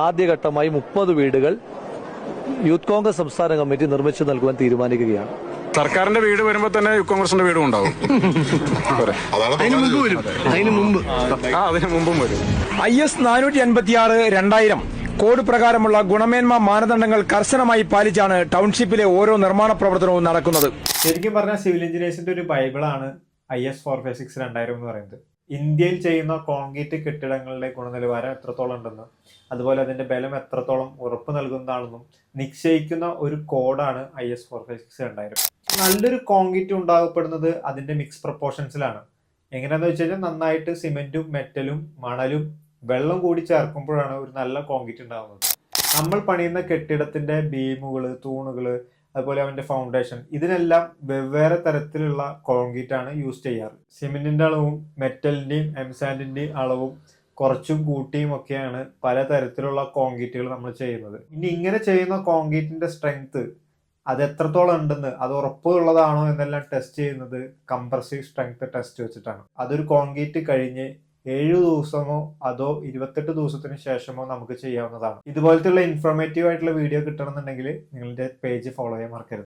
ആദ്യഘട്ടമായി 30 വീടുകൾ യൂത്ത് കോൺഗ്രസ് സംസ്ഥാന കമ്മിറ്റി നിർമ്മിച്ചു നൽകുവാൻ തീരുമാനിക്കുകയാണ്. സർക്കാരിന്റെ വീട് വരുമ്പോൾ തന്നെ യൂത്ത് കോൺഗ്രസിന്റെ വീടും ഉണ്ടാവും. അതിന് മുമ്പും വരും. IS 486/2000 കോഡ് പ്രകാരമുള്ള ഗുണമേന്മ മാനദണ്ഡങ്ങൾ കർശനമായി പാലിച്ചാണ് ടൗൺഷിപ്പിലെ ഓരോ നിർമ്മാണ പ്രവർത്തനവും നടക്കുന്നത്. ശരിക്കും പറഞ്ഞാൽ സിവിൽ എഞ്ചിനീയേഴ്സിന്റെ ഒരു ബൈബിളാണ് IS 456/2000 എന്ന് പറയുന്നത്. ഇന്ത്യയിൽ ചെയ്യുന്ന കോൺക്രീറ്റ് കെട്ടിടങ്ങളുടെ ഗുണനിലവാരം എത്രത്തോളം ഉണ്ടെന്ന്, അതുപോലെ അതിന്റെ ബലം എത്രത്തോളം ഉറപ്പ് നൽകുന്നതാണെന്നും നിശ്ചയിക്കുന്ന ഒരു കോഡാണ് IS 456/2000. നല്ലൊരു കോൺക്രീറ്റ് ഉണ്ടാകപ്പെടുന്നത് അതിന്റെ മിക്സ് പ്രൊപ്പോർഷൻസിലാണ്. എങ്ങനെയാണെന്ന് വെച്ച് കഴിഞ്ഞാൽ നന്നായിട്ട് സിമെന്റും മെറ്റലും മണലും വെള്ളം കൂടി ചേർക്കുമ്പോഴാണ് ഒരു നല്ല കോൺക്രീറ്റ് ഉണ്ടാകുന്നത്. നമ്മൾ പണിയുന്ന കെട്ടിടത്തിന്റെ ബീമുകള്, തൂണുകള്, അതുപോലെ അവന്റെ ഫൗണ്ടേഷൻ, ഇതിനെല്ലാം വെവ്വേറെ തരത്തിലുള്ള കോൺക്രീറ്റ് ആണ് യൂസ് ചെയ്യാറ്. സിമെന്റിന്റെ അളവും മെറ്റലിന്റെയും എംസാൻഡിന്റെയും അളവും കുറച്ചും കൂട്ടിയും ഒക്കെയാണ് പല തരത്തിലുള്ള കോൺക്രീറ്റുകൾ നമ്മൾ ചെയ്യുന്നത്. ഇനി ഇങ്ങനെ ചെയ്യുന്ന കോൺക്രീറ്റിന്റെ സ്ട്രെങ്ത് അത് എത്രത്തോളം ഉണ്ടെന്ന്, അത് ഉറപ്പുള്ളതാണോ എന്നെല്ലാം ടെസ്റ്റ് ചെയ്യുന്നത് കംപ്രസീവ് സ്ട്രെങ്ത് ടെസ്റ്റ് വെച്ചിട്ടാണ്. അതൊരു കോൺക്രീറ്റ് കഴിഞ്ഞ് 7 ദിവസമോ അതോ 28 ദിവസത്തിന് ശേഷമോ നമുക്ക് ചെയ്യാവുന്നതാണ്. ഇതുപോലത്തെ ഇൻഫോർമേറ്റീവ് ആയിട്ടുള്ള വീഡിയോ കിട്ടണമെന്നുണ്ടെങ്കിൽ നിങ്ങളുടെ പേജ് ഫോളോ ചെയ്യാൻ മറക്കരുത്.